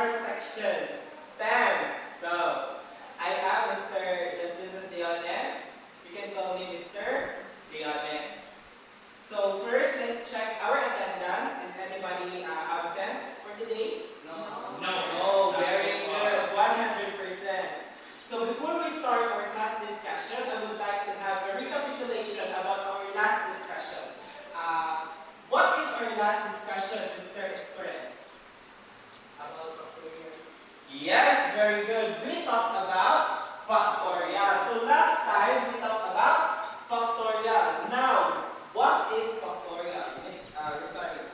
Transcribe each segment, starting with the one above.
our section, STEM. So, I am Mr. Justin Leones. You can call me Mr. Leones. So, first, let's check our attendance. Is anybody absent for today? No. No, very good. 100%. So, before we start our class discussion, I would like to have a recapitulation about our last discussion. What is our last discussion, Mr. Escoret? About factorial. Yes, very good. We talked about factorial. So last time we talked about factorial. Now, what is factorial? Miss Rosario.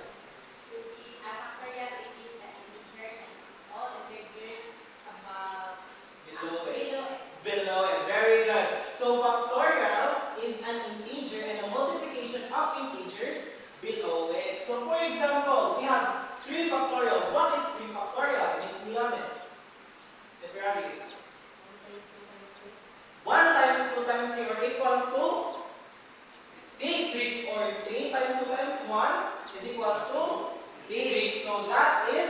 Factorial it is the integers and all integers above Below it. below it. Below it. Very good. So factorial is an integer and a multiplication of integers below it. So for example, we have 3 factorial. What is 3 factorial? Miss Leones. The Ferrari. 1 times 2 times 3 or equals to 6. Or 3 times 2 times 1 is equals to 6. So that is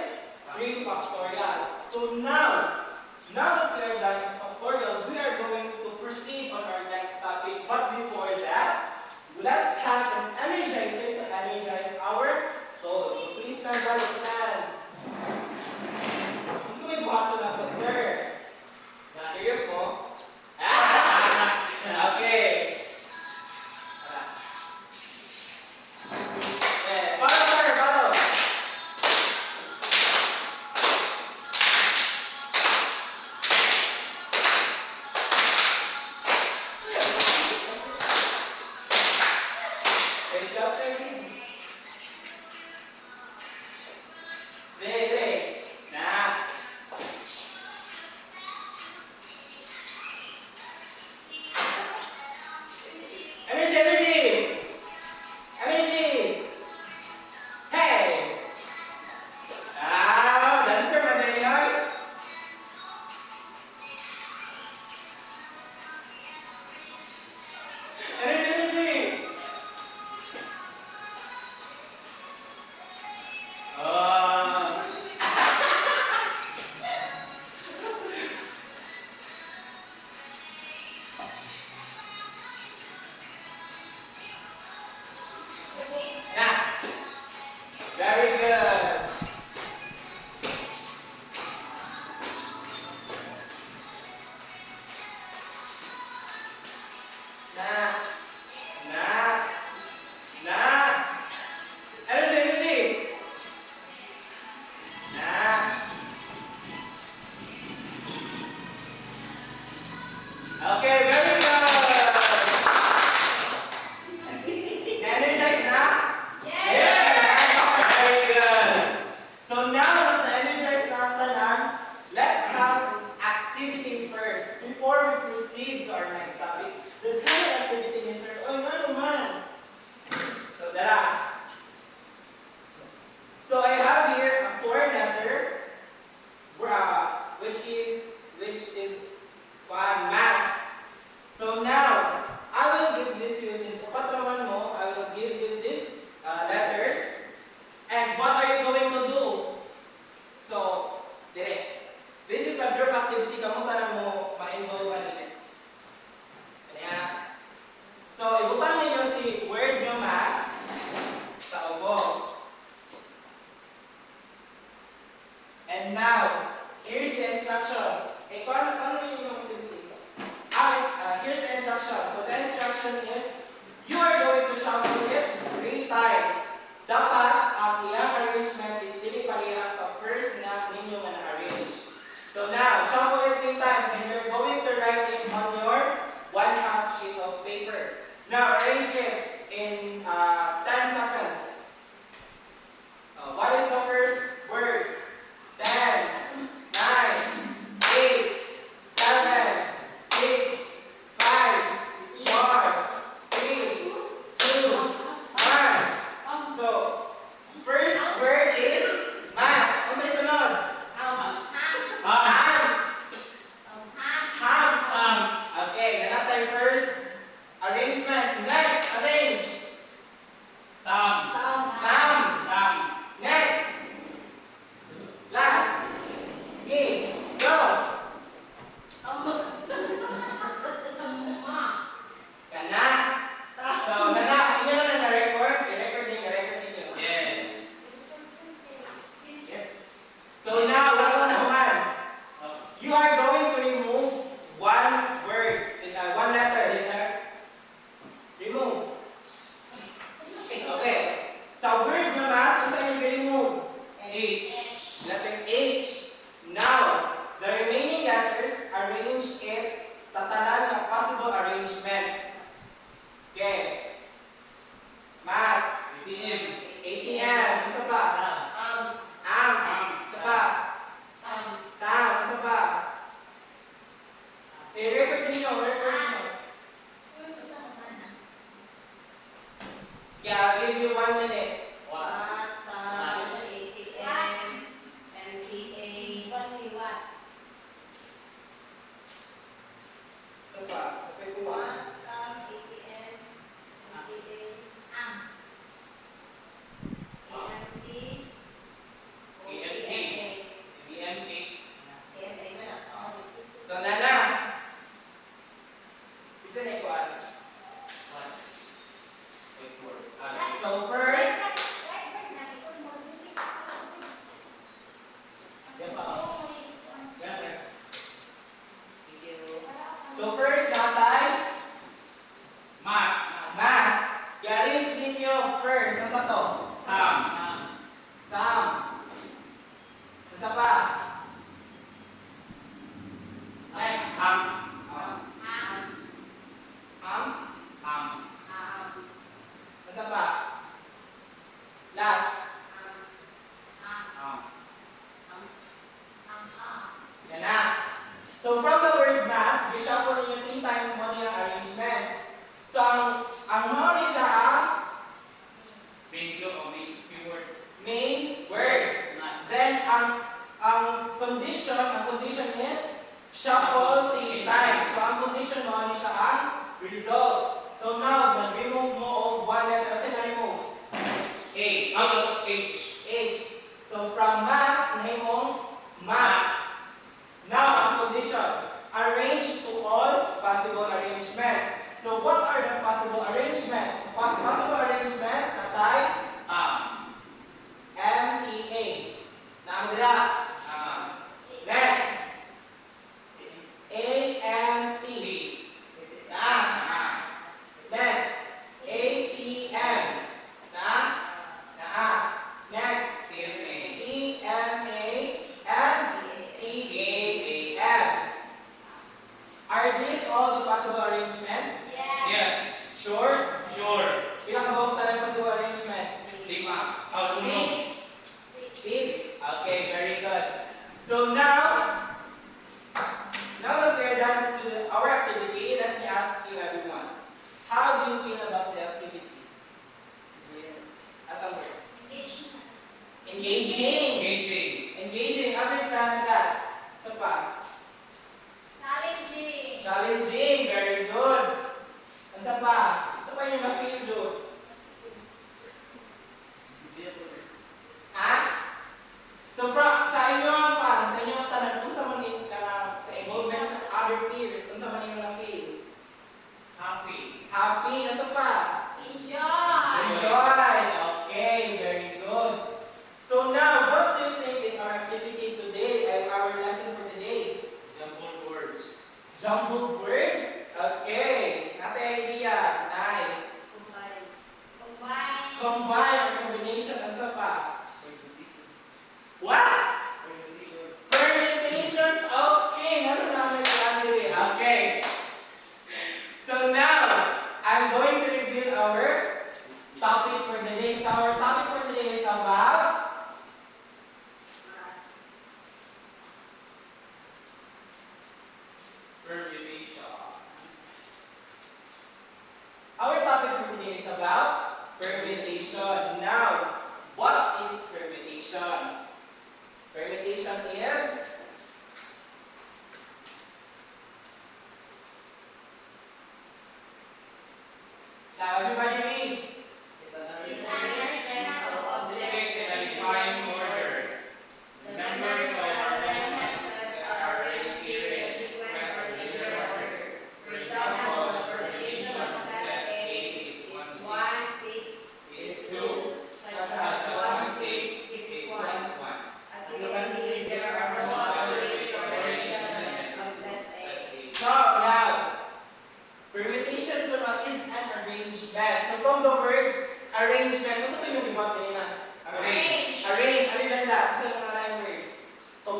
3 factorial. So now that we are done with factorial, we are going to proceed on our next topic. But before that, let's have an energizer to energize our soul. So please stand up, stand. Gusto may buhato na po, sir. Serious mo? Okay. Follow, sir, follow. Ready, go, sir? Ready. Nah. Energy! Energy! Hey! Dancer man na yan. Energy! Oh. Nah. Very good. Nah. Nah. Nah. Energy. Nah. Okay, very good. Energized now? Yes! Very good. So now that the energized na ang tanan, let's have activity first. Before we proceed to our next topic, the kind of activity ni Sir, oy, ano man? So, dara. So, I have here a 4-letter, which is math. So now, I will give this to you since upat naman mo, I will give you these letters. And what are you going to do? So, dire. This is a group activity. Kamu tanan mo ma-involve kanina. Kaya, so, ibutang ninyo si word nyo math sa ubos. And now, here's the instruction. Paano ninyo yung activity? Here's the instruction. So the instruction is, you are going to shuffle it 3 times. Dapat ang iyang arrangement is dili parehas sa first na ninyo nga na-arrange. So now, shuffle it 3 times and you're going to write it on your 1/2 sheet of paper. Now arrange it in 10 seconds. What is the first word? 10, 9, 8, 7, 6, 5, 4, 3, 2, 1. So, first word is math. Ano sa sunod? Ham. Okay, ganap tayo first. Arrangement. Next, arrange. you are going to remove one word, one letter. Remove. Okay. Sa word naman, kung saan yung remove? H. Letter H. Now, the remaining letters, arrange it sa tanan ng possible arrangement. Okay. Math. ATM. ATM. Isa pa. Am. Isa pa. Tam. Isa pa. I-record ninyo. Yeah, I'll give you 1 minute. Only what? Isa pa. Okay, kuha. So, Nana. Isa na ikuan. So, first. So, first, natay. Math. I-arrange ninyo first. Ano sa to? Tam. Isa pa. Next. Am. Isa pa. Last. Yan na. So, from the word math, reshuffle ninyo 3 times mo yung arrangement. So, ang mo ni siya ang main word. Then, ang condition is shuffle 3 times. So, ang condition mo ni siya ang result. So, now, nag-remove mo of one letter. Kasi na-remove? H. So, from math, nahimong math. Now, ang condition, arrange to all possible arrangement. So, what are the possible arrangements? Possible arrangement, natay, M-E-A. Naamdira. Next. A-M-T. Na. Next. A-T-M. Na. Next. E-M-A. And E-A-M. Are these all the possible arrangement? Sure? Ilang kabawag tayo possible arrangement? 6. Okay, very good. So now that we are done to our activity, let me ask you everyone. How do you feel about the activity? As a word. Engaging. Other than that. Isa pa. Challenging. Very good. Isa pa. Isa pa yung ma-feel, Jude. Ha? So, sa inyong tanan, kung sa mga sa involvement sa other peers, kung sa mga na-feel? Happy. Isa pa. Enjoy. Okay, very good. So now, what do you think is our activity today and our lesson for today? Jumbled words? Okay. Ate idea. Nice. Combine or combination. Ano pa? What? Permutations. Okay. Ano naman yung okay. So now, I'm going to reveal our topic for today. So our topic for today is about permutation. Now, what is permutation? Permutation is now everybody read. Is an arrangement of objects in a defined order. The members of our elements are arranged in sequence or linear order. For example, the permutation of set A is 1, 6 is 2, such as 1, 6 is 1. As you can see, there are no other ways of arranging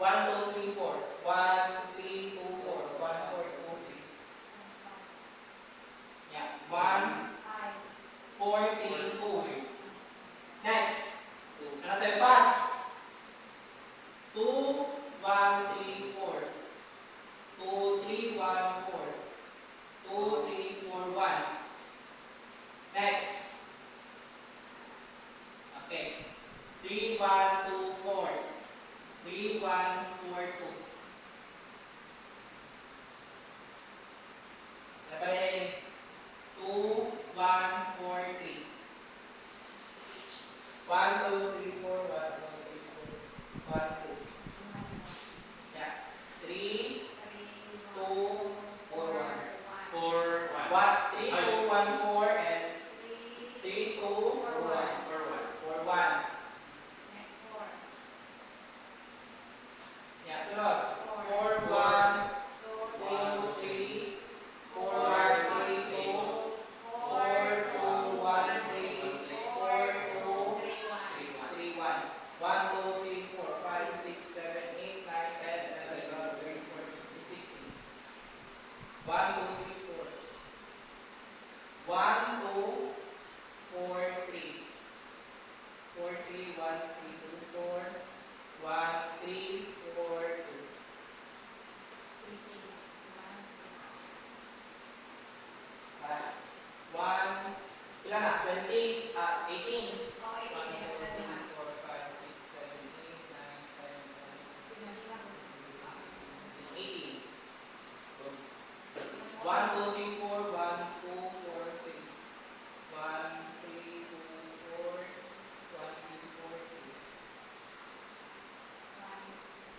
1, 2, 3, 4. 1, 3, 2, 4. 1, 4, 2, 3. Yeah. 1, 4, 3, 2. Next. Ano tayo pa? 2, 1, 3, 4. 2, 3, 1, 4. 2, 3, 4, 1. 3, 1, 2, 4. 3, 1, 4, 2. Sabay, 2, 1, 4, 3. 1, 2, 3, 4, 1, 2, 3, 4, 1, 2. Yeah. 3, 2, 4, 1. 4, 1. What? 3, 2, 1, 4, and 3, 3, 2, 4, 1. 4, 1. next 4. Yeah, sunod. 4, 1, 2, 3, 4, 1, 3, 2, 4, 2, 1, 3, 4, 2, 3, 1. 1, 2, 3, 4, 5, 6, 7, 8, 9, 10, 11, 12, 13, 14, 15, 16. 1, 2, 3, 4. 1, 2, 4, 3. 4, 3, 1, 3, 2, 4. 1, 3, 4, 2. Ah, 1, ilan na? 20, 18. 1, 2, 3, 4, 5, 6, 7, 8, 9, 10, 11, 18. 1, 2, 3, 4, 1, 2, 4, 3. 1, 3, 2, 4, 1, 3, 4, 3.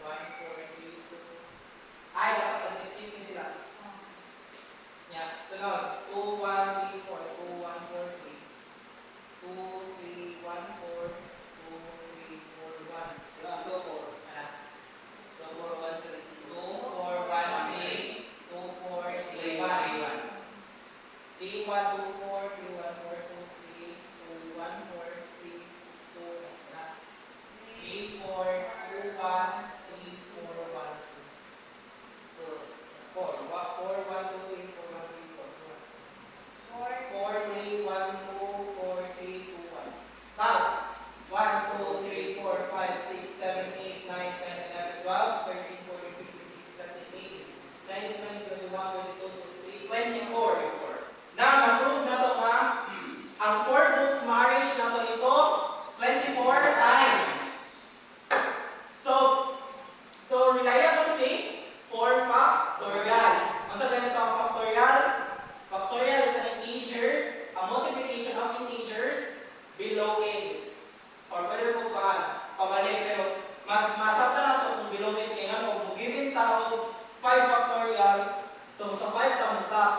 1, 4, 3, 2. Ay, dapat mag-16 sila. Yeah, sunod. 2, 1, 3, 4. 2, 1, 4, 3. 2, 3, 1, 4. 2, 3, 4, 1. 2, 4. Ano? 2, 4, 1, 3. 2, 4, 1, 3. 2, 4, 3, 1. 3, 1, 2, 4. 3, 1, 4, 2, 3. 2, 1, 4, 3, 2. Ano? 3, 4, 2, 1. 3, 4, 1, 2. 4, 4, 1, 2, 3, 4, 1, 3, 4. 4, 3, 1, 2, 4, 3, 2, 1. Count. 1, 2, 3, 4, 5, 6, 7, 8, 9, 10, 11, 12, 13, 14, 15, 16, 17, 18, 19, 20, 21, 22, 23, 24. Now, na-prove na to ma'am. Ang 4 books marriage na to ito, 24 times. So reliable thing for factorial. Ang sa ganito ang factorial? Factorial is an integers, a multiplication of integers below a. Or pwede mo pabalik, pero mas masabta na ito kung below a kaya ano, kung given tao 5 factorials, so sa 5 times stop.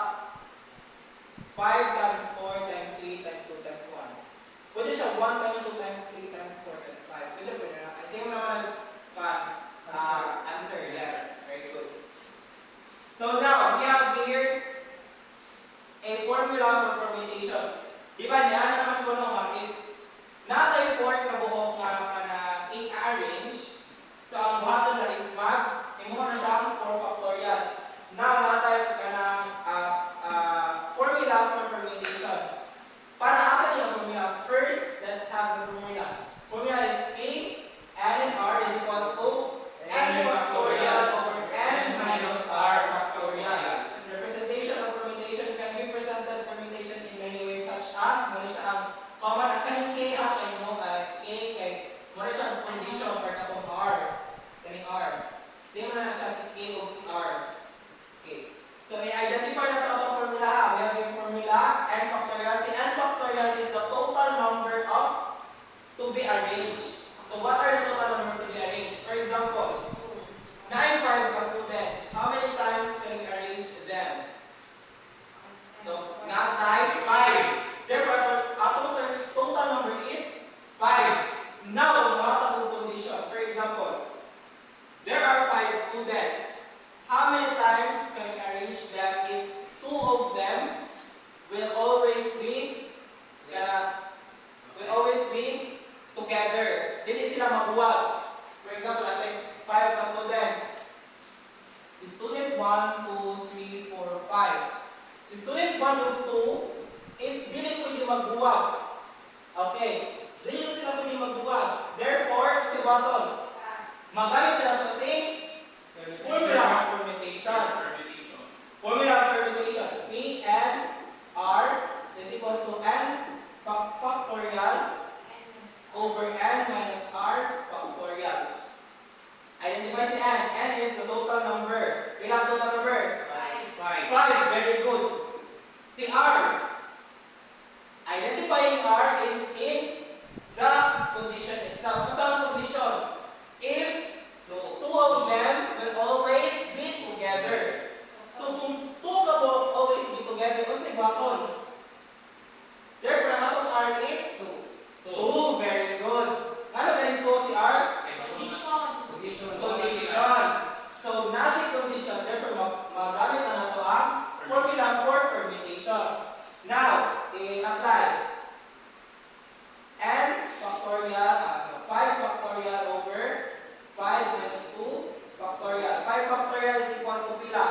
5 times 4 times 3 times 2 times 1. Pwede siya 1 times 2 times 3 times 4 times 5. Pwede na. Kasi mo naman answer, yes. Very good. So now, we have here a formula for permutation. Di ba niya na naman ko naman, if natay 4 kabuok na i-arrange, so ang buhaton na is imuha na siyang 4 factorial. Now, natay ka ng formula for permutation. Para asan yung formula? First, let's have the formula. Formula is P, N and R is equals to N factorial over N minus R factorial. Representation of permutation can be presented permutation in many ways such as, muna siya ang common ang kaning K at ay no, K kay, muna siya ang condition for katong R. Kaning R. Same na siya si K o si R. Okay. So, i-identify na ito ang formula ha. We have yung formula N factorial. Si N factorial is the total number of to be arranged. So, what are the total number to be arranged? For example, 9, 5 students. How many times can we arrange them? So, not 9, 5. Therefore, our total number is 5. Now, what are the condition? For example, there are 5 students. How many times can we arrange them if 2 of them will always be together? Dili sila mabuwag. For example, at least 5 ka student. Si student 1, 2, 3, 4, 5. Si student 1 o 2 is dili pwede magbuwag. Okay. Dili sila pwede magbuwag. Therefore, si Baton, magamit na ito si formula of permutation. Formula of permutation. P, N, R is equals to N factorial over N minus Identify si N. N is the total number. Ilang total number? 5. 5. Very good. Si R. Identifying R is in the condition itself. Ano sa condition? If two of them will always be together. So kung two ka will always be together, what's the button? Therefore, ang atong R is 2. 2. Very good. Ano galing 2 si R? Condition. So, nasa condition, therefore, magamit na nato ang formula for permutation. Now, i-apply. N factorial, 5 factorial over 5 minus 2 factorial. 5 factorial is equal to pila?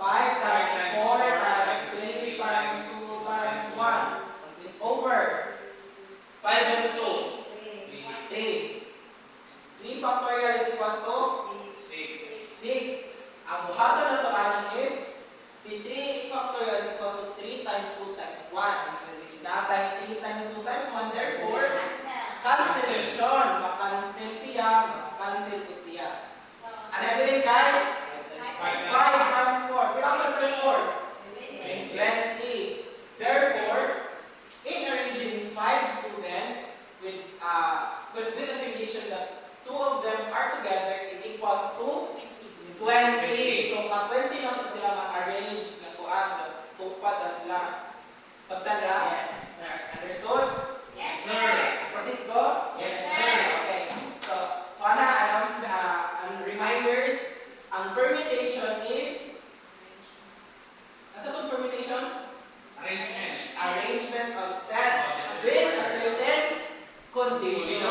5 times 4 times 3 times 2 times 1 over 5 minus 2, 3. 3 factorial is equal to 6. Ang buhaton na to anin is si 3 factorial is equal to 3 times 2 times 1. Natay 3 times 2 times 1, therefore, cancellation. Makancel siya, makancel po siya. Ano yung bilhin kay? 5 times 4. Pilang times 4? 20. Therefore, in arranging 5 students with the condition that 2 of them are together is equals to 20. So, ka 20 na ito sila ma-arrange na kuan, tupad na sila. Sabtan na? Yes, sir. Understood? Yes, Sir. Proceed ko? Yes, sir. Okay. So, pana ang reminders, ang permutation is, ano sa itong permutation? Arrangement. Arrangement of sets with a certain condition.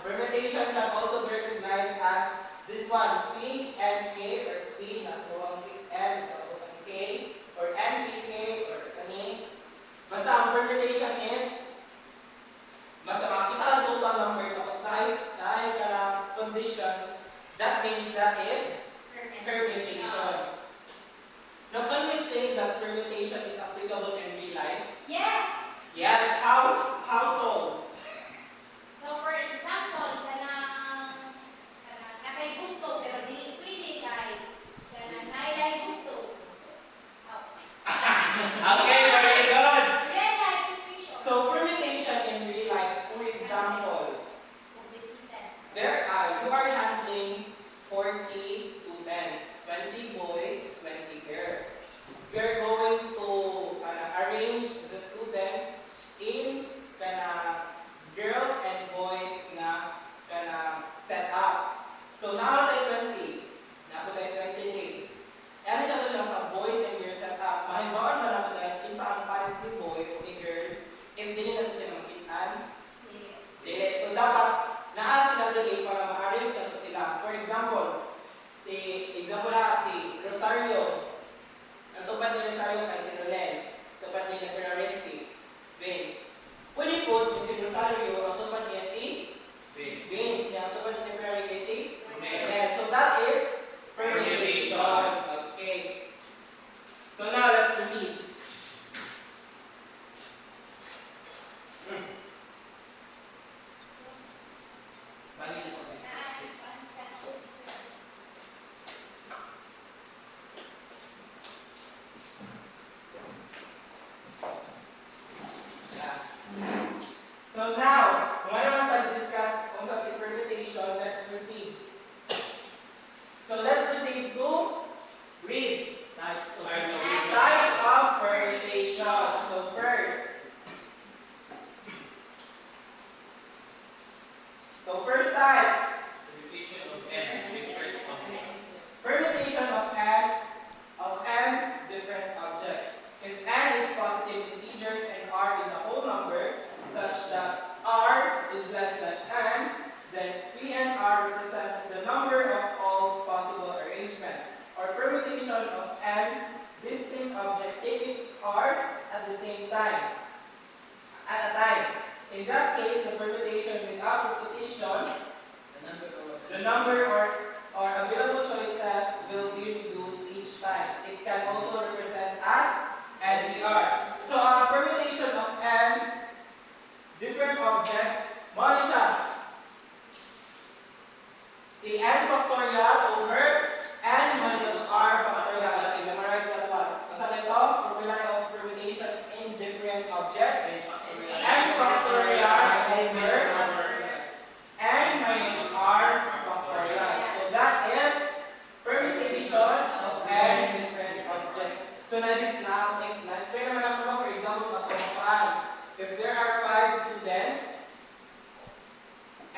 Permutation can also be recognized as this one, P and K, or P na sa N is supposed to K, or NPK, or kani. Basta ang permutation is, basta makita ang total number tapos dahil ka ng condition, that means that is permutation. Now, can we say that permutation is applicable in real life? Yes. Yes. How so? So for example, kanang nakay gusto pero dili pwede kay kanang nailay gusto. Oh. Okay, very good. Real life situation. So permutation in real life, for example, you are handling 40 students, 20 boys, 20 girls. We are going to arrange the students in girls and boys na set up. So now tayo 20, na tayo 23. Ano siya sa boys and girls set up. Mahimbawaan ba naman tayo kung saan pares ni boy o ni girl if dili natin sila makitaan? Dili. So dapat naa sila dili para ma-arrange na sila. For example, si Rosario. Ang tupad ni Rosario kay si Rolen. Tupad ni na si Vince. Pwede po si Rosario, ang tupad niya si Vince. Ang tupad ni na kay si Rolen. So that is permutation. Okay. So now let's proceed. So now, kung ano man tayo discuss kung sa permutation, let's proceed. So let's proceed to read types of permutation. So first type, permutation of n different objects. If n is positive integers and r is a whole number, such that r is less than n, then p and r represents the number of all possible arrangements, or permutation of n distinct objects taking r at the same time, at a time. In that case, the permutation without repetition, the number or available choices will be reduced each time. It can also represent as NPR. So, permutation of n different objects, mo siya. Si n factorial over n minus r factorial. Okay, memorize that one. Ang sabi ito, formula of permutation in different objects. N factorial over n minus r factorial. So that is permutation of n different objects. So na-explain naman ako for example, pagkakuhaan. If there are 5 students,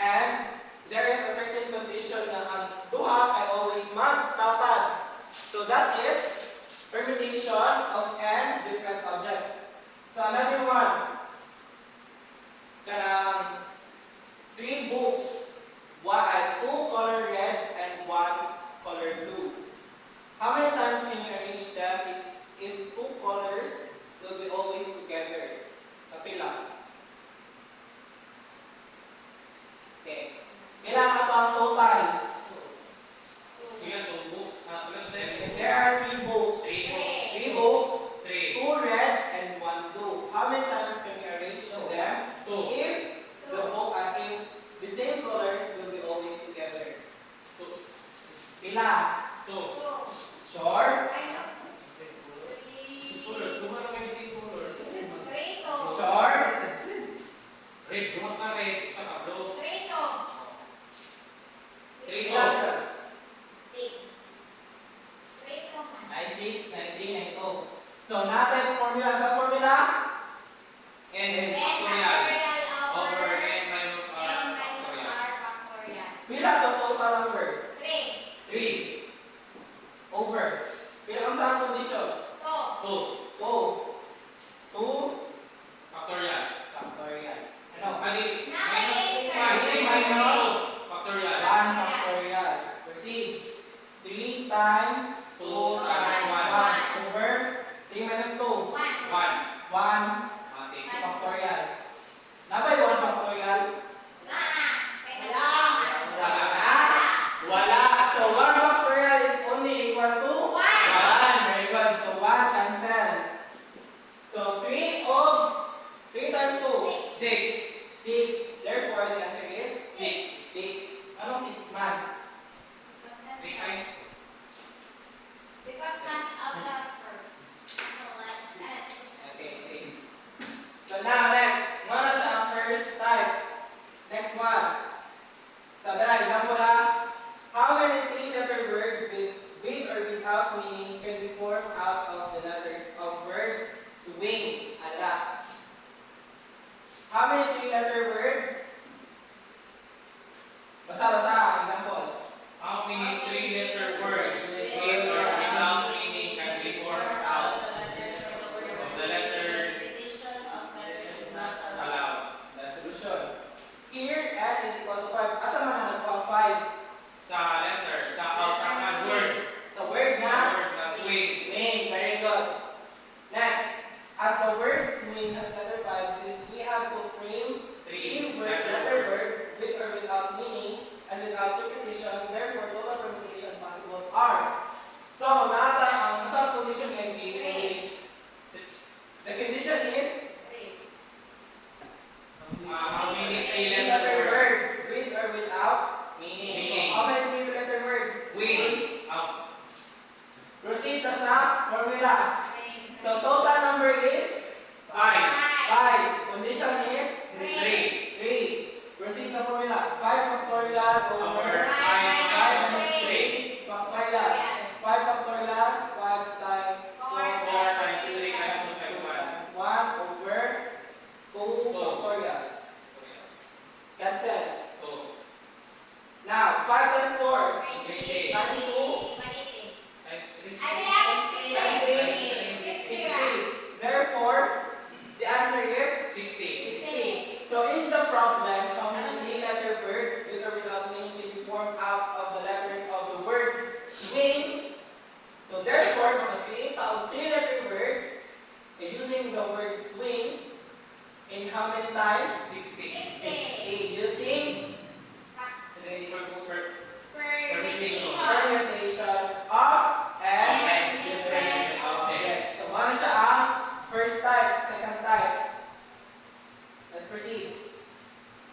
and there is a certain condition na ang duha ay always magtapad. So that is permutation of n different objects. So another one, kanang 3 books, 2 color red and 1 color blue. How many times can you arrange them is if 2 colors will be always together? Kapila. Okay. Ilan ito ang total? There are 3 books. 3 books, 2 red and 1 blue. How many times can we arrange them? If the book if the same colors will be always together. Pila? Sure? Sure? Pila? Ay 6, 19, 92. So natin formula sa formula? N over n minus r factorial. Pila to total number? 3. 3. Over. Pila ang sa condition? 2 2 factorial. factorial. Ano? Minus Minus 1 minus factorial. 1 factorial. Proceed. 3 times 2 times 1 over 3 minus 2. 1. 1 Okay. factorial. Nabay 1 factorial? Wala. So 1 factorial is only equal to 1. Very good. So 1 cancel. So 3 times 2. 6. 6. Therefore, the answer is 6. 6. Anong 6 man? 3 times. Because none of the verb. So let's Okay, same. So now next, muna siya ang first type. Next one. So then example na, how many 3-letter word with or without meaning can be formed out of the letters of word swing? Ala. How many 3-letter word? Basta, example. How many 3-letter words with or without meaning can be formed out of the letter allowed? The solution. Here, n is equal to 5. Asa man ang nagpang 5? Sa letter, sa word. The word na Word na swing. swing. Very good. Next, as the word swing has letter 5, since we have to frame 3 letter words with or without meaning and without repetition, therefore total permutation possible are. So, natay ang isang condition ng the condition is 3. How many 3-letter 3-letter words? words with or without meaning. Meaning. So, how many 3-letter words? With. Proceed na sa formula. So, total number is 5. 5. Condition is 3. 3. Proceed sa formula. 5 factorial over Over 5 minus 3. factorial. 5 factorial, 5 times 4 4 times 3 times 2 times 1. 1 over 2 factorial. Cancel. 2. Now, 5 times 4 20. times 2 Times 3. times 3. Therefore, the answer is 60. So in the problem, how many 3-letter word with or without meaning can be formed out of the letters of the word swing? So therefore, mag-create ang 3-letter word using the word swing in how many times? 60. Using Permutation. permutation of n And different different objects. So ano siya ang first type, second type. Let's proceed.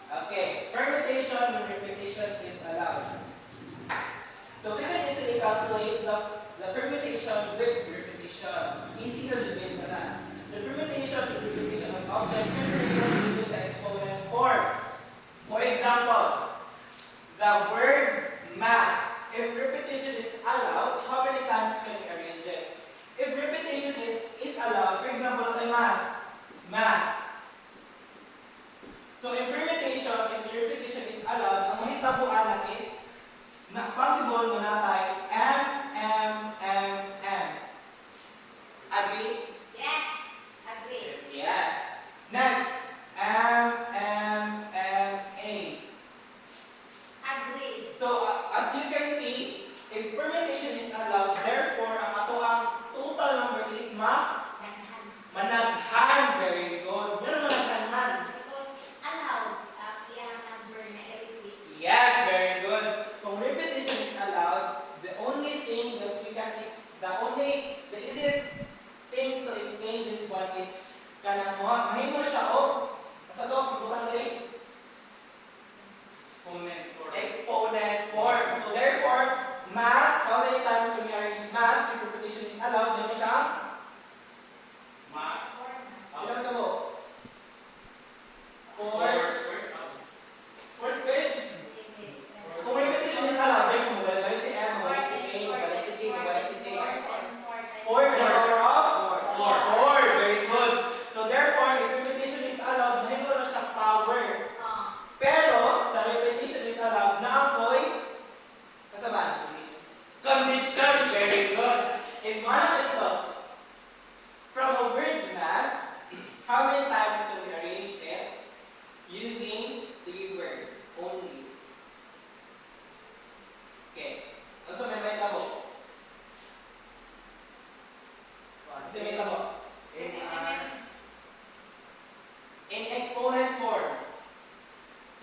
Okay, permutation when repetition is allowed. the permutation with repetition. Easy na dyan sa na. The permutation with repetition of object can be written using the exponent form. For example, the word math. If repetition is allowed, how many times can we arrange it? If repetition is allowed, for example, tayo math. So in permutation, if the repetition is allowed, ang mahitabuan lang is na possible na natay M. Agree? Yes. Agree. Yes. Next, M, A. Agree. So as you can see, if permutation is allowed, therefore ang ato ang total number is Daghan. managhan. Very good. Ano managhan man? Because allowed, iyang number na i-repeat. Yes, very good. Kung repetition is allowed, the only thing that we can the easiest thing to explain this one is kanang mahimo siya sa to butang dili exponent form. So therefore, math, how many times can we arrange math if repetition is allowed? Ano siya? Ilan ka mo? 4 squared? Kung repetition is allowed, then kung magbalik si M, magbalik si A, magbalik si D, magbalik si J. 4 to the power of? 4. Very good. So therefore, if repetition is allowed, mahimo na siya power. Pero, sa repetition is allowed, na-apoy, kasaban? Conditions. Very good. If one of ito, from a word math, how many times can we arrange it? Using 3 words only. Okay. Ano sa may tabo? Ano sa may tabo? In exponent form.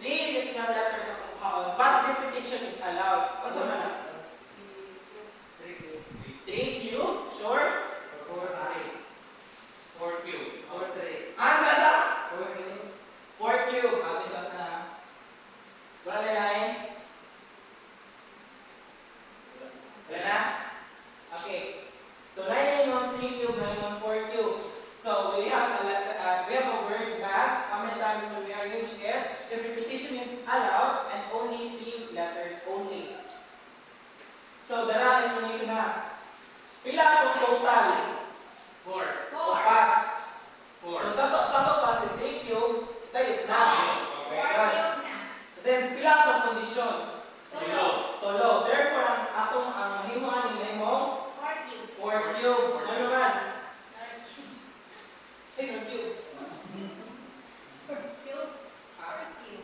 3 repeated letters of kuhaon, but repetition is allowed. What's man? 3Q? Sure? 4Q. Sasa? 4Q. Ate sa na. Wala na line? Wala na? Okay. So 9 on 3Q, 9 on 4Q. So we have a word math. How many times will we arrange it? If repetition is allowed and only 3 letters only. So dara explanation na. Pila ang total? 4. Upat. So sa to pa si 3Q, say na. Then pila ang kondisyon? Tolo. Therefore ang mahimuan ni mo 4Q. Ano man? Sino Q?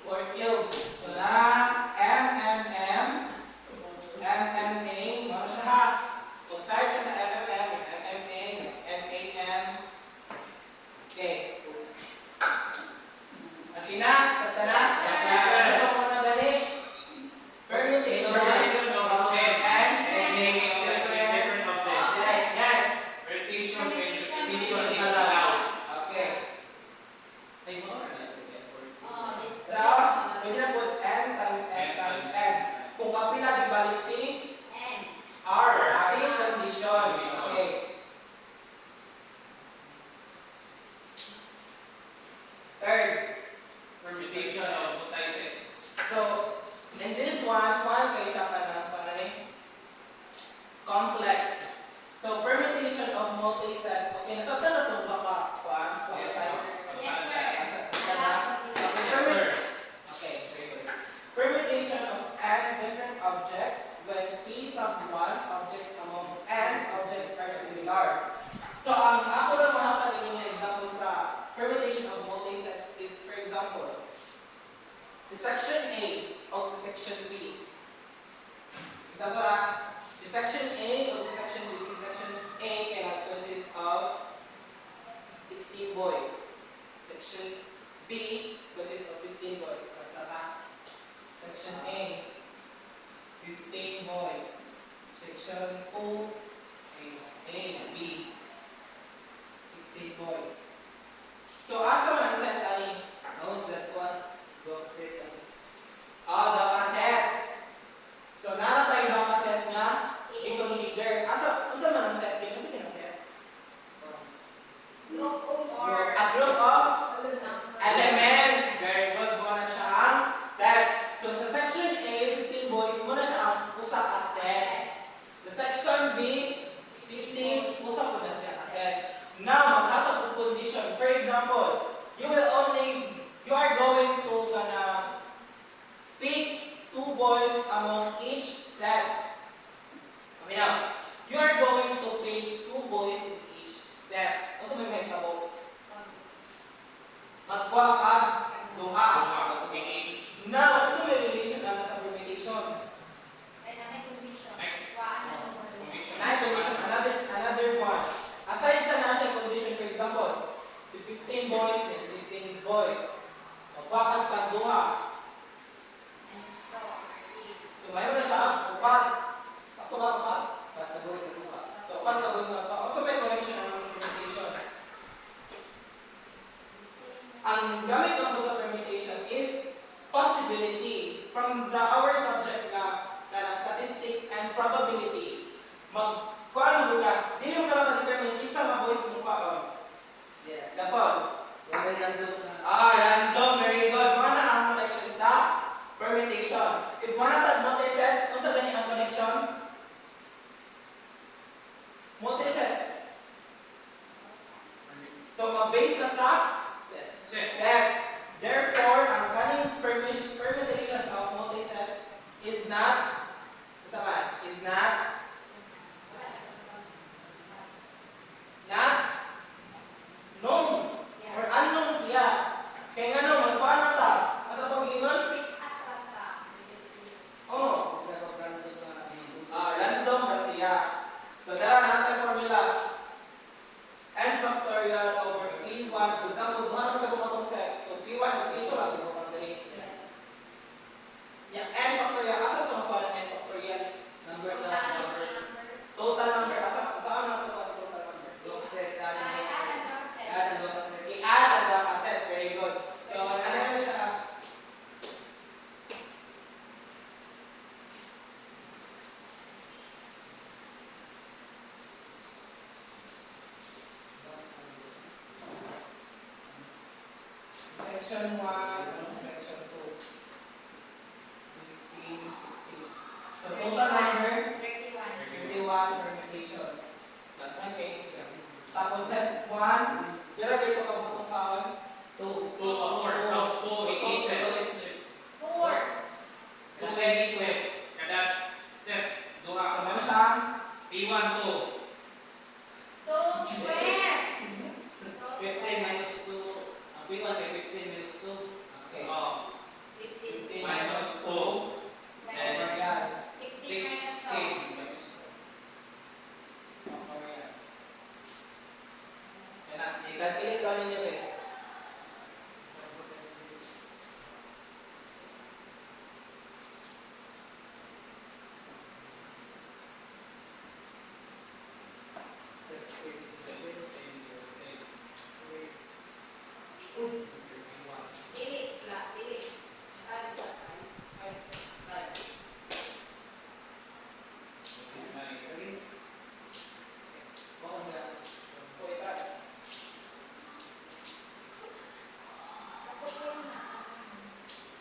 4Q. So na MMM, MMA, mga siya ha. Kung start ka sa MMM, MMA, MAM. Okay. Okay na? Kata na? Ito muna gani. Permutation of M and making different objects. Yes. Repetition Permutation is allowed. Okay. Say mo na Pero, pwede na po N times N. Kung kapila, ibalik si R. Si condition. Okay. Third. Permutation of multi-sets. So, in this one kay siya complex. So, permutation of multi-set. Okay, nasabtan na itong Yes, Okay, sir. Okay, very good. Permutation of n different objects when p sub 1 objects among n objects are similar. So, ang ako na makakalimutan ng example sa permutation of multi-sets is, for example, si section A o si section B. Example si section A o si section B. Si section A cannot consist of 16 boys. Section B consists of 15 boys. Section A, 15 boys. Section O, A, B, 16 boys. So, asa man ang set ani? No, set 1, go set ani. The cassette. So, nara tayo ng cassette nga i-consider. Asa you are going to gonna pick 2 boys among each set. Okay now, you are going to pick 2 boys in each set. Also may tabo. Magkuha ka duha. Now, also may relation na sa permutation. Another one. Aside sa national condition, for example, si 15 boys and 16 boys. Magkuha ka duha. So, mayroon na siya, upat. Sakto ba upat? Upat na boys na duha. So, upat na boys na duha. Also may connection ng permutation. Ang gamit ng sa permutation is possibility from our subject na statistics and probability. Kuan mo ka, dili mo ka maka-determine kinsa mga boys mo kaon. Yes. Dapat. Random, very good. Mga na ang connection sa permutation. If mga natag multisets, kung sa ganyan ang connection? Multisets. So, mag-base na sa set. Therefore, ang kaning permutation of multisets is not known or unknown siya. Kaya nga no, magpaano ta? Asa itong gingon? Oh, random ra siya. So, dala natin formula. N factorial over P1. For example, duha naman ka bukatong set. So, P1 o P2 lang bukatong dali. Yung N factorial, asa ito magpaano ng N factorial? Total number. Saan na ito sa total number? I-add ang mga set. Very good. So, ano na siya? Section 1, section 2. 15, 16. So, total number? 31 permutation. Okay. Tapos set 1, pila dito ka butong kaon? 2. 2 set. Kada set, duha ka Ano na. siya? P1 2. 15 minus 2. Ang P1 ay 15 minus 2. Okay. Oh, 15 minus 2. And yan. 16. Yan na. I-calculate ko ninyo eh.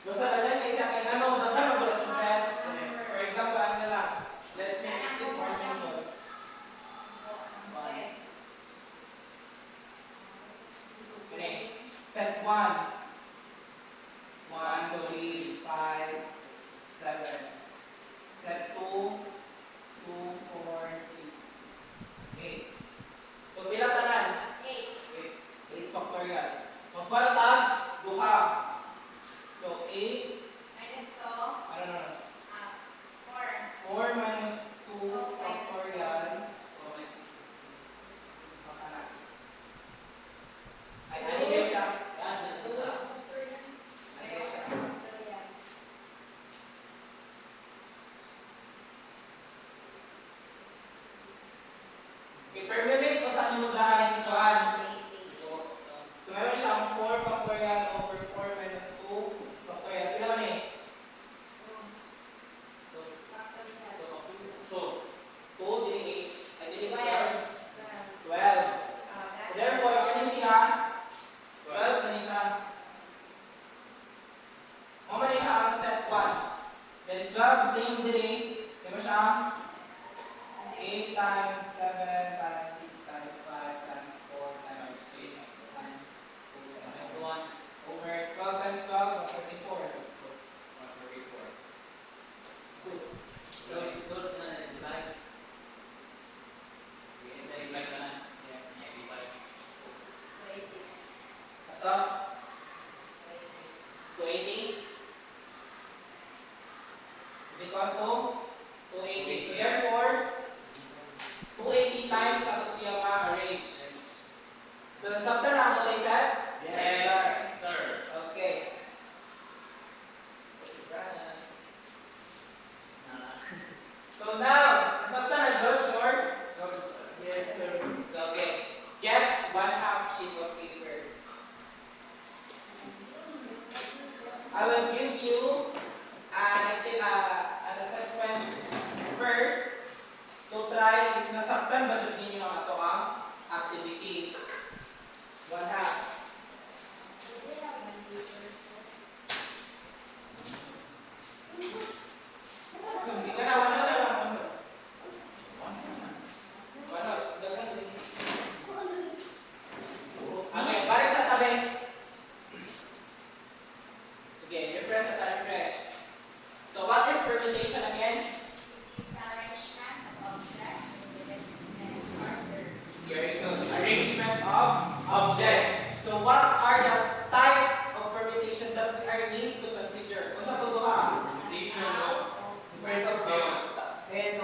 Basta dagan kay sa akin ano, dagan mo bullet set. For example, ano na lang. Let's make it more simple. Okay. Set 1. 1, 2, 3, 5, 7. Set 2, 2, 4, 6, 8. So, pila tanan? 8 factorial. Magbaratag, duha. So, 8, ano, 4 minus 2 factorial. Ay, nanigay siya. Nanigay siya. Okay, permanent o saan mo dahil ito? So, meron siyang 4 factorial over 4 minus 2 factorial. Pila man eh? 2, dili 8. Ay, dili 12. 12. Therefore, kani siya? 12 kani siya. Mamani siya ang set 1. Then 12, same dili. Kaya siya? 8 times 7 times 6 times 5 times 4 times 8 times 2 times 1 minus 12, 134. 134. So, divide. Divide na. Yes, divide. ito, 280 is equals to 280. So therefore, 280 times tapos siya ma-arrange. So nasabtan na ang multi-sets? Yes, sir. Okay. So now, nasabtan na George, or? Yes, sir. So okay, get 1/2 sheet of paper. I will give you an assessment first to try if nasaktan ba siya ninyo ang ato ang activity. 1/2. Hindi ka na, wala lang. Wala, dagan din. Okay, balik sa tabi. Again, refresh at refresh. So what is permutation again? Very good. Arrangement of object. So what are the types of permutation that we are need to consider? Kung sa tutuha, Addition of different object. and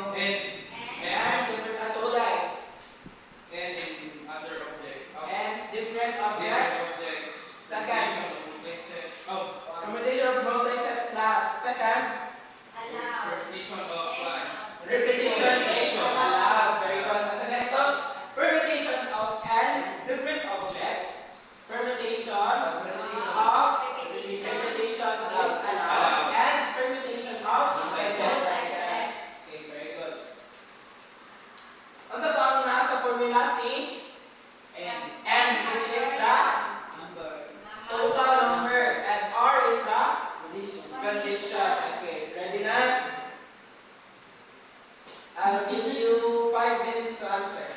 And different atulay. and in other objects. And different objects. Objects. Second. Multi-set. Oh, Permutation of multi-set class. Second, permutation of one. repetition allowed. Very good. At sa ganito, permutation of n different objects. Permutation of repetition is allowed. And permutation of multi-sets. Okay, very good. Ang sa taong nasa formula si n, which is the total number, and r is the condition. Okay, ready na? I'll give you 5 minutes to answer.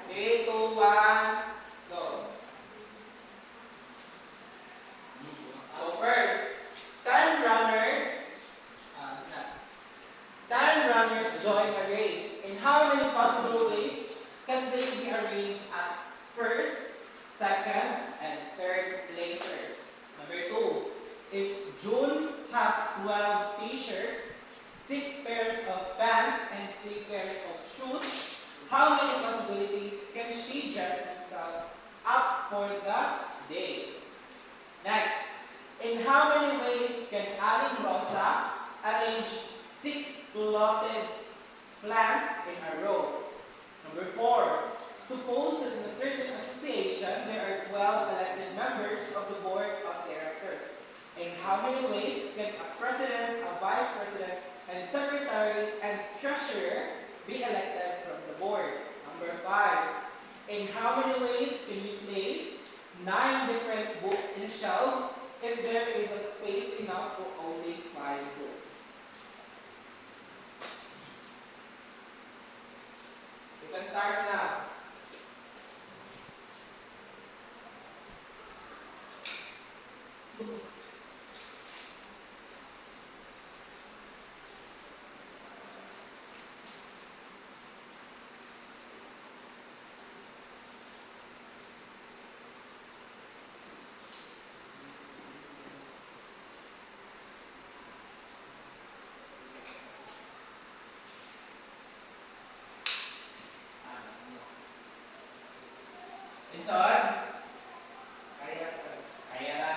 3, 2, 1, go. So first, 10 runners join a race. In how many possible ways can they be arranged at first, second, and third placers? Number 2, if June has 12 t-shirts, 6 pairs of pants, and 3 pairs of shoes, how many possibilities can she dress herself up for the day? Next, in how many ways can Aling Rosa arrange 6 plotted plants in a row? Number 4, suppose that in a certain association there are 12 elected members of the board of directors. In how many ways can a president, a vice president, and secretary and treasurer be elected from the board? Number 5, in how many ways can you place 9 different books in a shelf if there is a space enough for only 5 books? You can start now. Listen. Kaya na.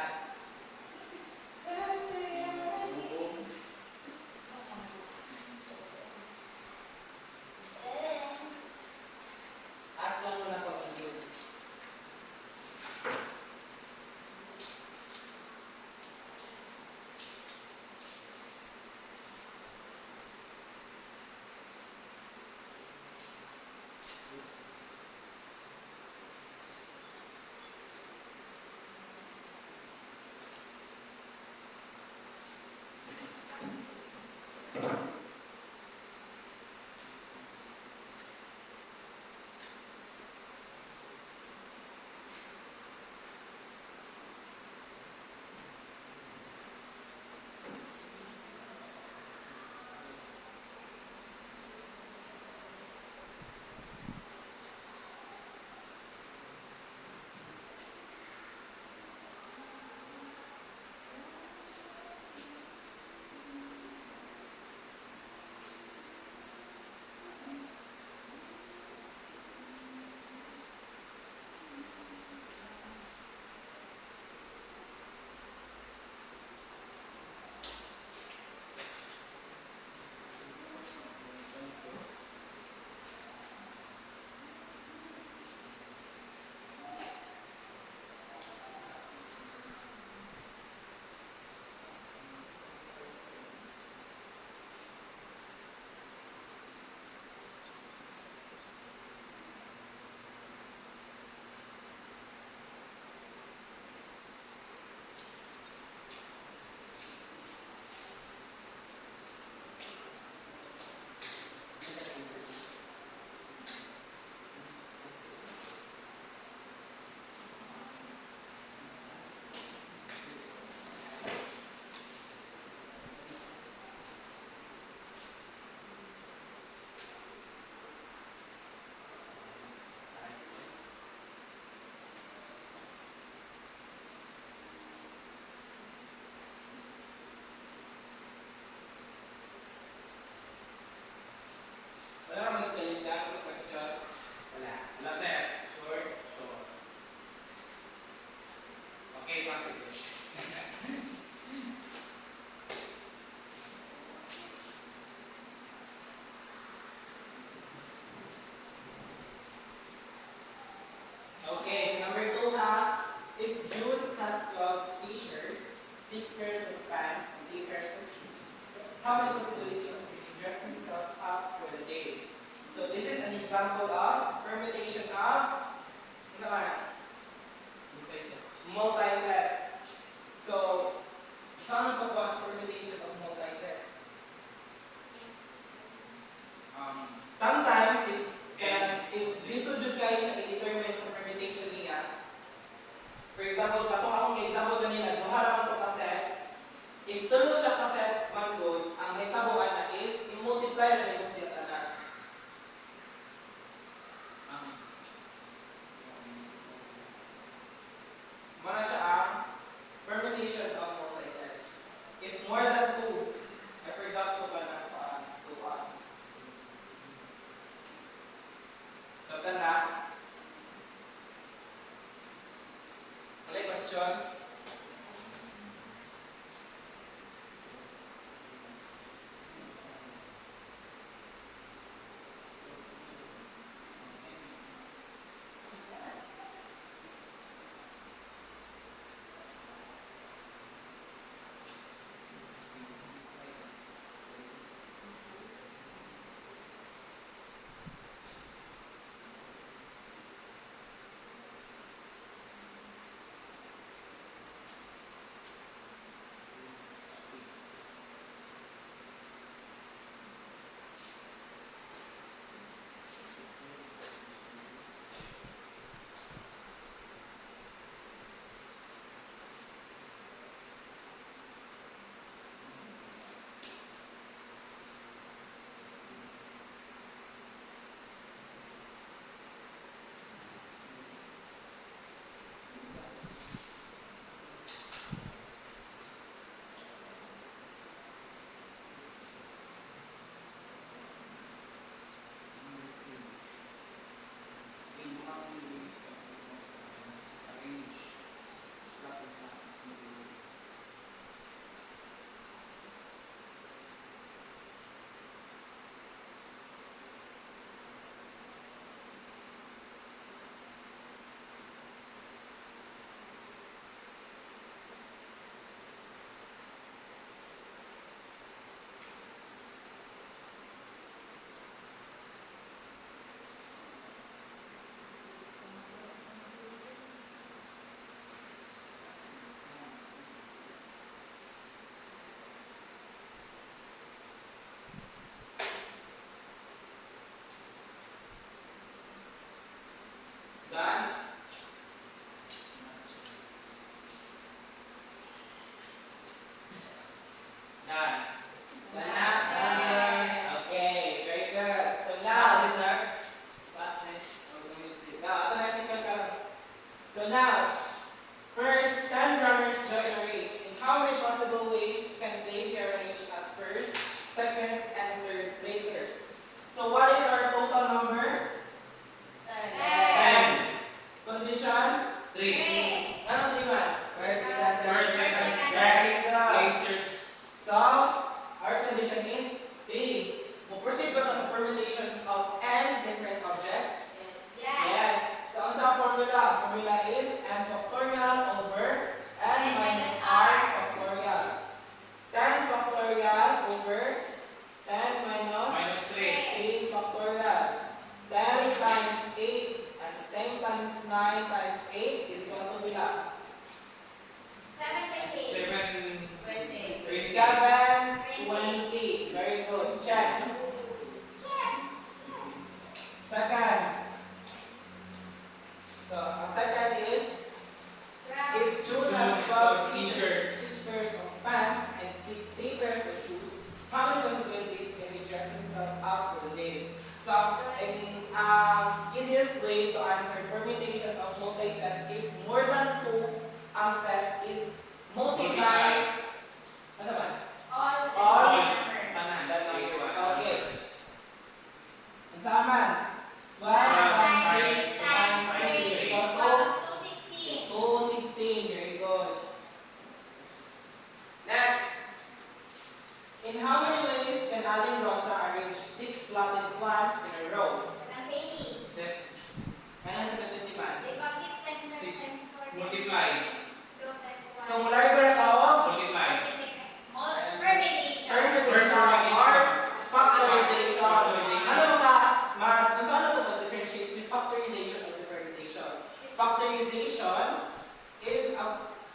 A positive. Okay, so number 2 ha. If June has 12 t-shirts, 6 pairs of pants, and 8 pairs of shoes, how many possibilities can he dress himself up for the day? So this is an example of permutation of ano naman? Multi-sets. So, saan pagbukas permutation of multi-sets? Sometimes, if gusto jud kayo siya i-determine sa permutation niya, for example, katong akong example kanina, duha ra man to ka set. If tulo siya ka set man good, ang hitabuan na is i-multiply na nimo siya tanan. Mana siya ang permutation of multi-sets. If more than 2, I forgot ko ba na tuan. Tapos na. Any question? Done? Done. Done na? Okay, very good. So now, So now, first, 10 runners join a race. In how many possible ways can they be arranged as first, second, and third placers? So what is our total number? 10. Condition? 3. Anong 3 man? First, second, Very good. Placers. So, our condition is 3. We'll proceed with the permutation of n different objects. Yes. So, ang sa formula? Formula is n factorial over n minus r factorial. 10 factorial over 10 minus Minus 3. 3 factorial. 10 times 8 and 10 times 9 times 8 is equal to bila? 7. 20. Very good. Check. Second. So, ang second is if June has 12 t-shirts, 6 pairs of pants, and 3 pairs of shoes, how many possibilities can he dress himself up for the day? So, in easiest way to answer permutation of multi-sets, if more than 2 ang set is multiply, ano man? All Tanan. the numbers. Okay. Ang saman? 12 times times 6 times times 3 3 equals to 216. Very good.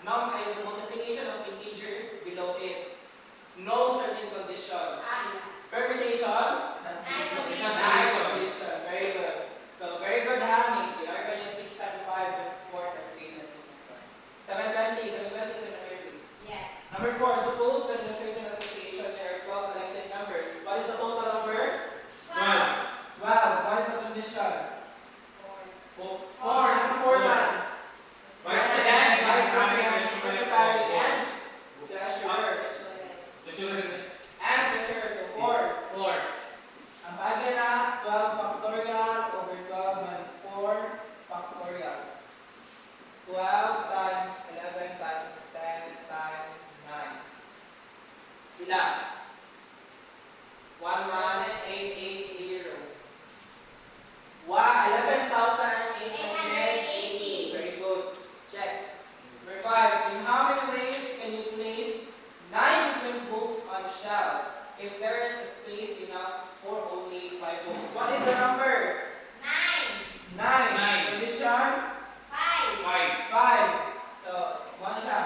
Num is the multiplication of integers below it. No certain condition. Permutation. Nice condition. Very good. So very good, Hani. We are going 6 times 5 times 4 times 8 times 720. 720 to number 3. Yes. Number 4. Suppose that in a certain association there are 12 collected numbers. What is the total number? 12. What is the condition? 4. Number 4 man. Vice President, President, Vice Secretary, President, Secretary, and Treasurer. And Treasurer. So 4. 4. Ang bagay na 12 factorial over 12 minus 4 factorial. 12 times 11 times 10 times 9. Ilan? 11880. 11,880. Very good. Check. Number 5. In how many ways can you place 9 different books on a shelf if there is a space enough for only 5 books? What is the number? 9. 9. Condition? 5. 5. 5. So, ano siya?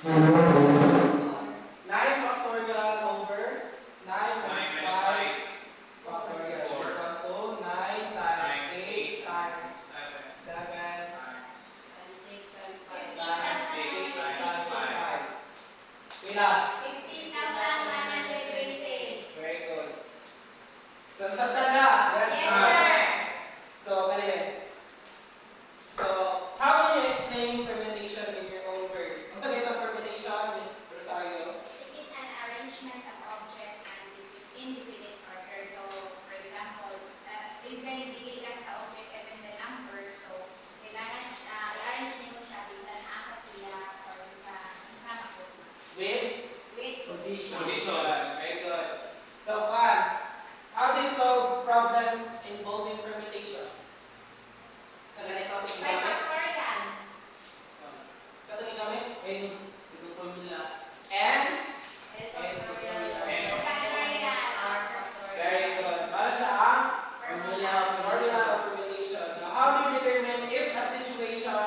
9 factorial over 9 minus 5 factorial is equals to 9 times 8 times 7 times 6 times 5. Ilan? 15,120. Very good. So, sa tanda? Yes, sir. So, kanina. So, how will you explain permutation in your own words? Ang sagot ng permutation, Ms. Rosario? It is an arrangement of object and indefinite order. So, for example, if may bigay lang sa object even the number, so kailangan i-arrange niyo siya bisan asa sila or sa isama ko. With With Conditions. Very good. So, how do you solve problems involving permutation? Sa ganito, by gamit? factorial. Sa ito gamit? Itong formula. And? Factorial. Very good. Para siya ang formula of permutation. Now, how do you determine if a situation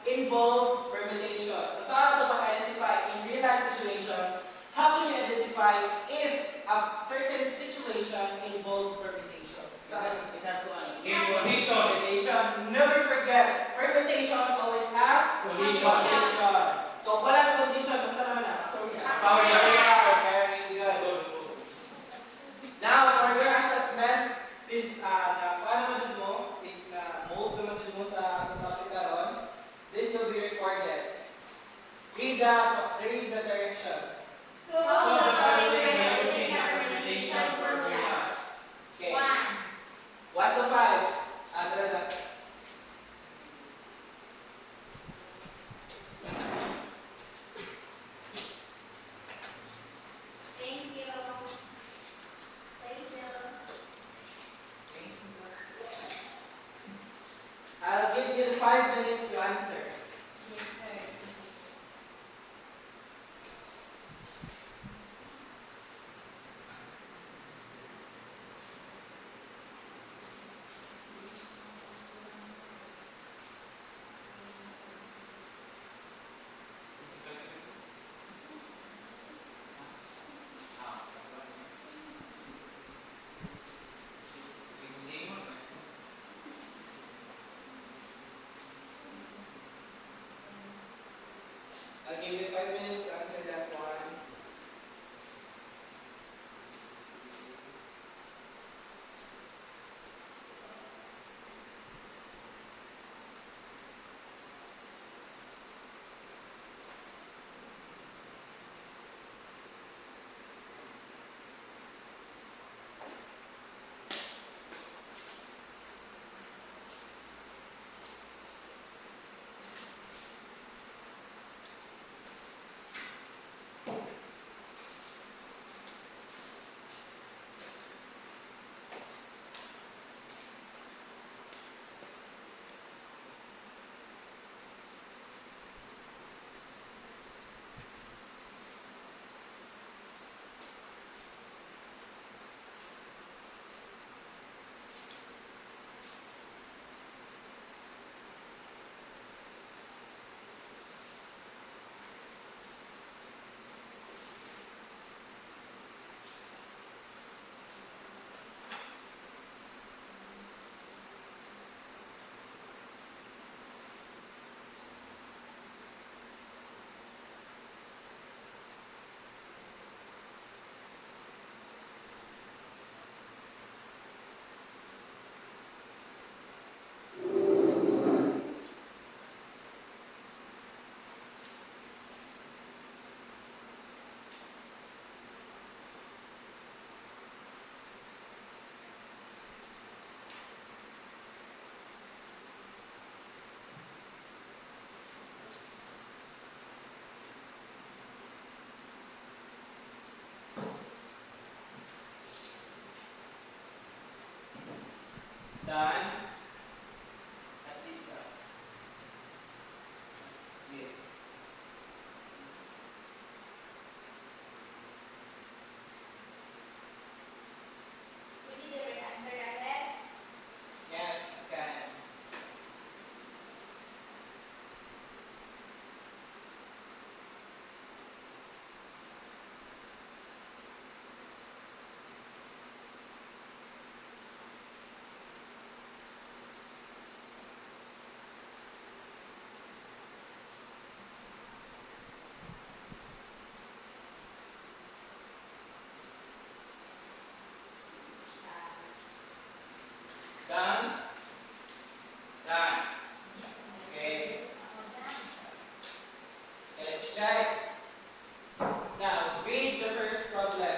involves permutation? So, how to identify in real life situation? How can you identify if a certain situation involves permutation? Saan? In condition. Permutation. Never forget, permutation always has Condition. So, walang condition. Kung saan naman na? Factorial. Very good. Now, for your assessment, since nakuha naman dyan mo, since na-mold naman dyan mo sa atong topic karon, this will be recorded. Read the direction. So, the following using the permutation formulas. Okay. 1. 1 to 5. Dala. Thank you. Thank you. I'll give you 5 minutes to answer. Yes, sir. I'll give you 5 minutes to answer that one. Dan. At Lisa. Sige. Ready the right answer, Russell? Yes, can. Done? Dan. Okay. Okay, let's check. Now, read the first problem.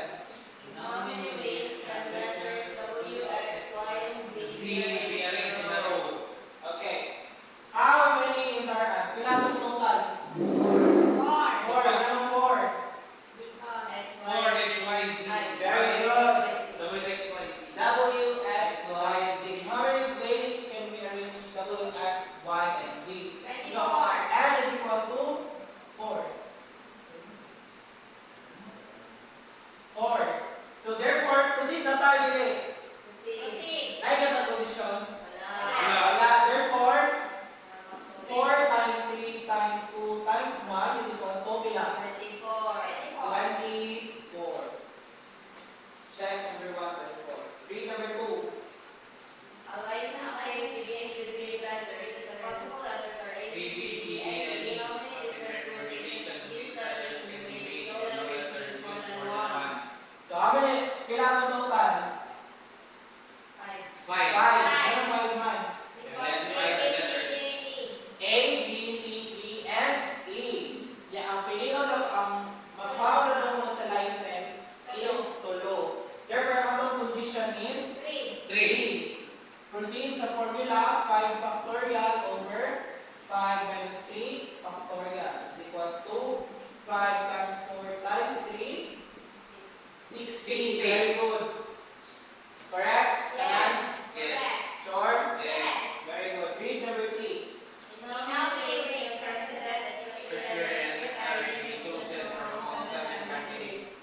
How many ways can letters W, X, Y, and Z Z be arranged in a row. Okay. How many is our pilatong total? 4. 4. Anong 4? Because X, 4 X, Y, Z. Very good. Double X, Y, Z. W, X, Y, and Z. How many ways can we arrange W, X, Y, and Z? 24. So, N is equals to 4. 4. So, therefore, proceed na tayo dili. proceed. Proceed. Like that position. Wala. Wala. Therefore, 4 times 3 times 2 times 1 is equals to pila? 24. 24. Check number 1, 24. Read number 2. A license plate begins with three letters. The possible letters are A, A, B, C, D, and E. How many different permutations of these letters can be made? No letters use more than one. So, how many? Kailangan total? 5. 5. 5. Anong 5 man? Because And then A, five B, C, letters. D, E. A, B, C, D, and E. Ya, ang pilihan ng magpawala na mo sa license is tulo. Therefore, ang atong position is 3. 3. Proceed sa formula 5 factorial over 5 minus 3 factorial is equals to 5 times 4 times 3, 16. 16. Very good. Correct? Yes. Yes. Sure? Yes. Very good. Read number 3. In how many ways president and President are to be chosen from all 7 candidates.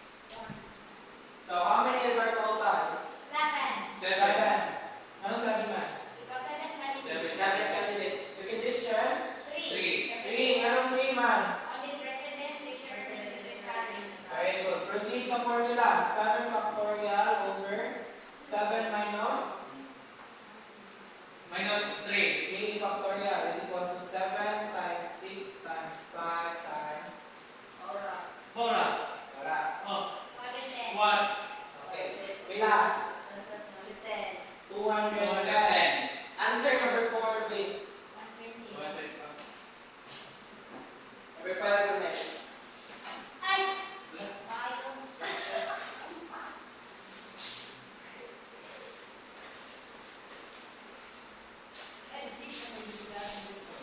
So, how many is our total? 7. 7. Anong sabi man? Because 7 candidates. 7 candidates. The condition? 3. 3. Anong 3 man? Only president, treasurer, secretary. Very good. Proceed sa formula. 7 factorial over 7 minus Minus 3. 3 factorial is equal to 7 times 6 times 5 times Ora. Bora. wala. Oh. 110. 1. Okay. Pila? 10. 210. 210. Answer number 4, please. 120. 100 pa. Number 5 will next. Ay! Tayo. Ay, jeep na may bigayan dito.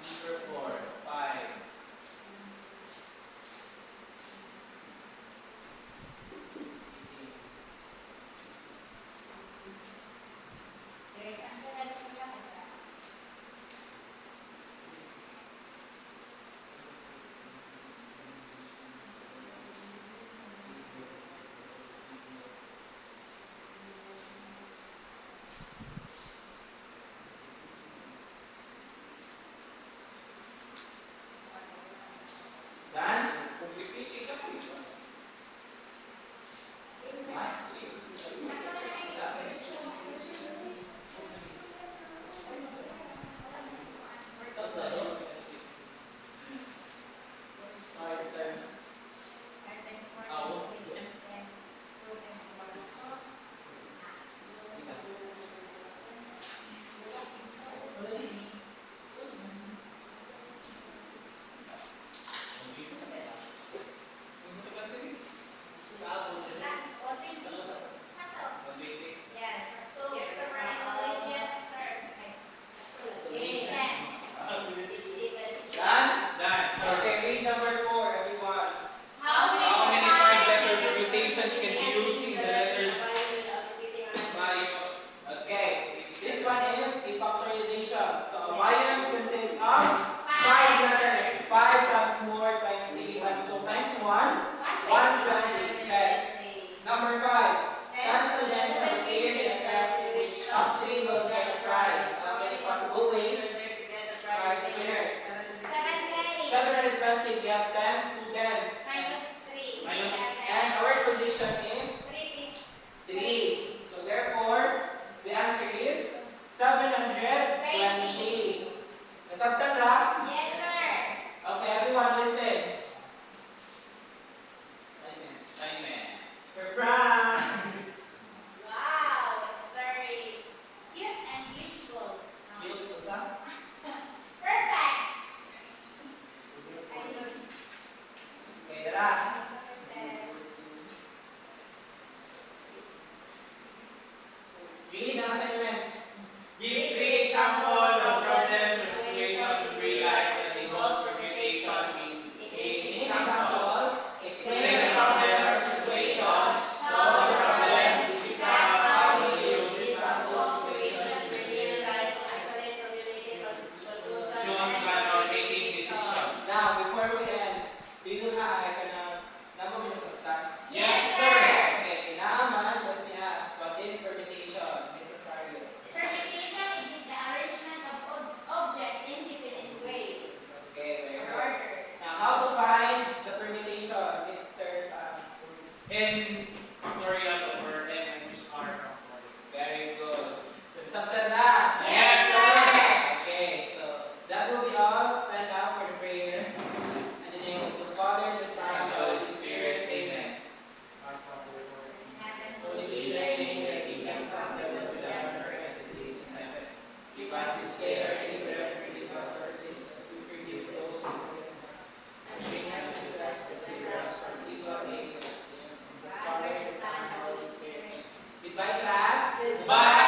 Number 4. 5. Direct answer na sila kaya. Dan? Publicity ka po. Five times. 5 times 4 Ah, times 3 times 2 times 1. Hindi mo ito kasi. Wala, 120. candidate, check. Number 5, 10 students have appeared in a test in which top 3 will get a prize. How many possible ways prize the winners? 720, we have 10 students. Minus 3. Minus- And our condition is 3 is 3. So therefore, the answer is 720. Nasabtan ra? Yes, sir. Okay, everyone listen. Amen. Surprise! Wow, it's very cute and beautiful. Cute, usa? Perfect. Okay, tara. Read ang assignment. Give three examples of problems or situations in real life that involve permutation in each example. Explain the problem or situation, solve the problem, discuss how to use this example situations in real life, choose one or making decisions. Now, before we end, do you have number minasabtan? Yes, sir. Okay, kinaaman, let me ask, what is permutation? Mrs. Mario. Permutation is the arrangement of object in definite ways. Okay, very Or good. order. Now, how to find the permutation, Mr. N factorial over n minus r factorial. Very good. Sabtan na? Yes, sir. Okay, so that will be all. Stand up for the prayer. In the name of the Father, the Son, and the Holy Spirit. Amen. In heaven, Holy be thy name, thy kingdom come, thy will be done on earth as it is in heaven. Give us this day our daily bread, and forgive us our sins as we forgive those who sin against us. And bring us into test, but deliver us from evil. Amen. The Father, Father, the Son, and the Holy Spirit. Goodbye, class. Bye.